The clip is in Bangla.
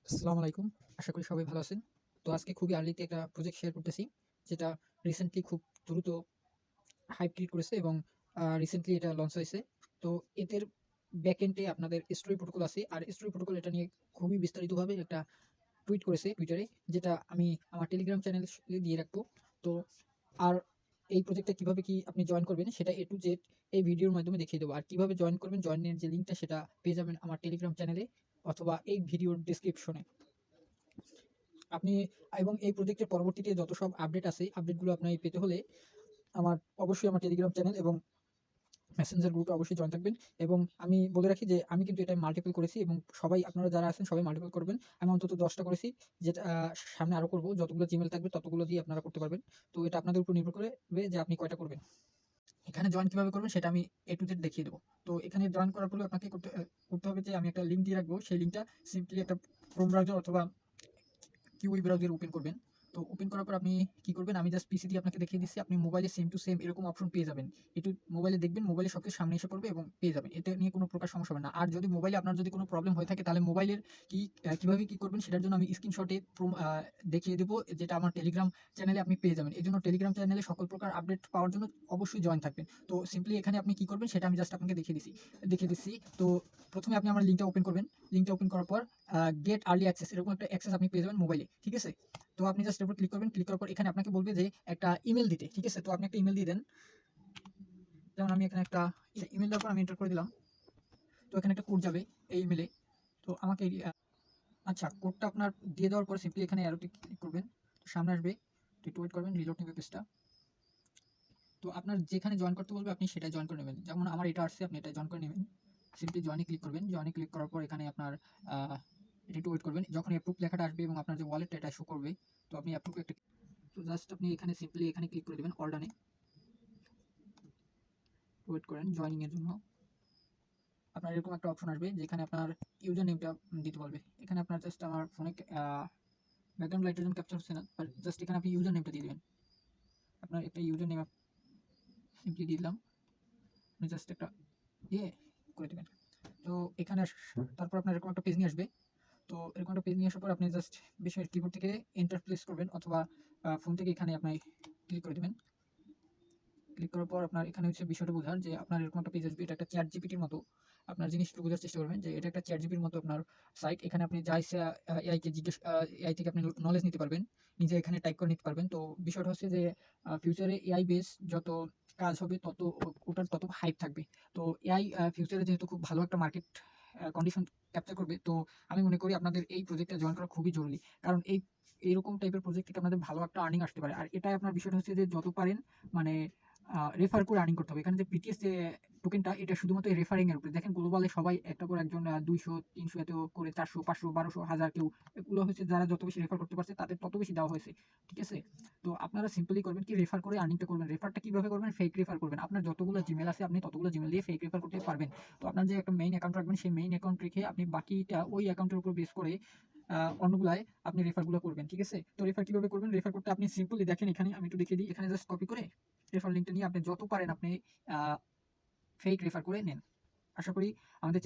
আসসালামু আলাইকুম। আশা করি সবাই ভালো আছেন। তো আজকে খুবই আর্লিতে একটা প্রজেক্ট শেয়ার করতেছি, যেটা রিসেন্টলি খুব দ্রুত হাইপ ক্রিয়েট করেছে এবং রিসেন্টলি এটা লঞ্চ হয়েছে। তো এদের ব্যাকএন্ডে আপনাদের স্টোরি প্রোটোকল আছে। আর স্টোরি প্রোটোকল এটা নিয়ে খুবই বিস্তারিতভাবে একটা টুইট করেছে টুইটারে, যেটা আমি আমার টেলিগ্রাম চ্যানেলে দিয়ে রাখবো। তো আর এই প্রজেক্টটা কিভাবে কি আপনি জয়েন করবেন সেটা এ টু জেড এই ভিডিওর মাধ্যমে দেখিয়ে দেবো। আর কিভাবে জয়েন করবেন, জয়েনের যে লিঙ্কটা সেটা পেয়ে যাবেন আমার টেলিগ্রাম চ্যানেলে অথবা এই ভিডিওর ডিসক্রিপশনে। আপনি এবং এই প্রজেক্টের পরবর্তীতে যত সব আপডেট আছে, আপডেটগুলো আপনার পেতে হলে অবশ্যই আমার টেলিগ্রাম চ্যানেল এবং মেসেঞ্জার গ্রুপে অবশ্যই জয়েন থাকবেন। এবং আমি বলে রাখি যে আমি কিন্তু এটা মাল্টিপল করেছি এবং সবাই আপনারা যারা আছেন সবাই মাল্টিপল করবেন। আমি অন্তত 10টা করেছি, যেটা সামনে আরও করব। যতগুলো জিমেল থাকবে ততগুলো দিয়ে আপনারা করতে পারবেন। তো এটা আপনাদের উপর নির্ভর করবে যে আপনি কয়টা করবেন। এখানে জয়েন কিভাবে করবেন সেটা আমি এ টু জেড দেখিয়ে দেবো। তো এখানে জয়েন করার পরে আপনাকে করতে হবে যে আমি একটা লিঙ্ক দিয়ে রাখবো। সেই লিঙ্কটা সিম্পলি একটা ক্রোম ব্রাউজার অথবা কিউই ব্রাউজার ওপেন করবেন। তো ওপেন করার পর আপনি কি করবেন, আমি জাস্ট পিসি দিয়ে আপনাকে দেখিয়ে দিচ্ছি। আপনি মোবাইলে সেম টু সেম এরকম অপশন পেয়ে যাবেন। একটু মোবাইলে দেখবেন, মোবাইলে সবকিছু সামনে এসে পড়বে এবং পেয়ে যাবেন। এতে নিয়ে কোনো প্রকার সমস্যা হবে না। আর যদি মোবাইলে আপনার যদি কোনো প্রবলেম হয়ে থাকে তাহলে মোবাইলের কিভাবে কি করবেন সেটার জন্য আমি স্ক্রিনশটে দেখিয়ে দেবো, যেটা আমার টেলিগ্রাম চ্যানেলে আপনি পেয়ে যাবেন। এই জন্য টেলিগ্রাম চ্যানেলে সকল প্রকার আপডেট পাওয়ার জন্য অবশ্যই জয়েন থাকবেন। তো সিম্পলি এখানে আপনি কি করবেন সেটা আমি জাস্ট আপনাকে দেখিয়ে দিচ্ছি। তো প্রথমে আপনি আমার লিঙ্কটা ওপেন করবেন। লিঙ্কটা ওপেন করার পর গেট আর্লি অ্যাক্সেস এরকম একটা অ্যাক্সেস আপনি পেয়ে যাবেন মোবাইলে, ঠিক আছে? তো আপনি জাস্ট এর উপর ক্লিক করবেন। ক্লিক করার পর এখানে আপনাকে বলবে যে একটা ইমেল দিতে, ঠিক আছে? তো আপনি একটা ইমেল দিয়ে দেন। যেমন আমি এখানে একটা ইমেল দেওয়ার পর আমি এন্টার করে দিলাম। তো এখানে একটা কোড যাবে এই ইমেলে। তো আমাকে আচ্ছা, কোডটা আপনার দিয়ে দেওয়ার পর সিম্পলি এখানে অ্যারোতে ক্লিক করবেন। তো সামনে আসবে, তো একটু ওয়েট করবেন, রিলোড নেবে পেজটা। তো আপনার যেখানে জয়েন করতে বলবে আপনি সেটাই জয়েন করে নেবেন। যেমন আমার এটা আসছে, আপনি এটা জয়েন করে নেবেন। সিম্পলি জয়েনে ক্লিক করবেন। জয়েনে ক্লিক করার পর এখানে আপনার এটা একটু ওয়েট করবেন। যখন অ্যাপ্রুভ লেখাটা আসবে এবং আপনার যে ওয়ালেটটা এটা শো করবে, তো আপনি অ্যাপ্রুভ একটা, তো জাস্ট আপনি এখানে সিম্পলি এখানে ক্লিক করে দেবেন অল ডানে। ওয়েট করেন জয়েনিং এর জন্য। আপনার এরকম একটা অপশন আসবে যেখানে আপনার ইউজার নেমটা দিতে বলবে। এখানে আপনার জাস্ট আমার ফোনে ব্যাকগ্রাউন্ড লাইটের জন্য ক্যাপচার হচ্ছে না, বাট জাস্ট এখানে আপনি ইউজার নেমটা দিয়ে দেবেন। আপনার একটা ইউজার নেম সিম্পলি দিয়ে দিলাম। আপনি জাস্ট একটা দিয়ে করে দেবেন। তো এখানে তারপর আপনার এরকম একটা পেজ নিয়ে আসবে। তো এরকম একটা পেজ নিয়ে আসার পর আপনি জাস্ট বেশি কিবোর্ড থেকে এন্টার প্লেস করবেন অথবা ফোন থেকে এখানে আপনি ক্লিক করে দেবেন। ক্লিক করার পর আপনার এখানে হচ্ছে বিষয়টা বোঝার যে আপনার এরকম একটা পেজ আসবে। এটা একটা চ্যাট জিপিটির মতো। আপনার জিনিসটা বোঝার চেষ্টা করবেন যে এটা একটা চ্যাট জিপির মতো আপনার সাইট। এখানে আপনি যা ইচ্ছা এআইকে জিজ্ঞেস এআই থেকে আপনি নলেজ নিতে পারবেন। নিজে এখানে টাইপ করে নিতে পারবেন। তো বিষয়টা হচ্ছে যে ফিউচারে এআই বেস যত কাজ হবে তত ওটার তত হাইপ থাকবে। তো এআই ফিউচারে যেহেতু খুব ভালো একটা মার্কেট কন্ডিশন ক্যাপচার করবে, তো আমি মনে করি আপনাদের এই প্রজেক্টটা জয়েন করা খুবই জরুরি। কারণ এইরকম টাইপের প্রজেক্ট থেকে আপনাদের ভালো একটা আর্নিং আসতে পারে। আর এটাই আপনার বিষয়টা হচ্ছে যে যত পারেন মানে রেফার করে আর্নিং করতে হবে। এখানে যে বিটিএস যে টোকেনটা এটা শুধুমাত্র রেফারিং এর উপরে। দেখেন গ্লোবালে সবাই একটা পর একজন 200 300 এত করে 400 500 1200 1000 কেউ, এগুলো হচ্ছে যারা যত বেশি রেফার করতে পারছে তাদের তত বেশি দেওয়া হয়েছে, ঠিক আছে? তো আপনারা সিম্পলি করবেন কি, রেফার করে আর্নিংটা করবেন। রেফারটা কিভাবে করবেন, ফেক রেফার করবেন। আপনার যতগুলো জিমেল আছে আপনি ততগুলো জিমেল দিয়ে ফেক রেফার করতে পারবেন। তো আপনার যে একটা মেইন অ্যাকাউন্ট রাখবেন সেই মেইন অ্যাকাউন্ট রেখে আপনি বাকিটা ওই অ্যাকাউন্টের উপর বেস করে অন্যগুলায় আপনি রেফারগুলো করবেন, ঠিক আছে? তো রেফার কিভাবে করবেন, রেফার করতে আপনি সিম্পলি দেখেন এখানে আমি একটু দেখিয়ে দিই। এখানে জাস্ট কপি করে রেফার লিঙ্কটা নিয়ে আপনি যত পারেন আপনি ফেক রেফার করে নেন। আশা করি আমাদের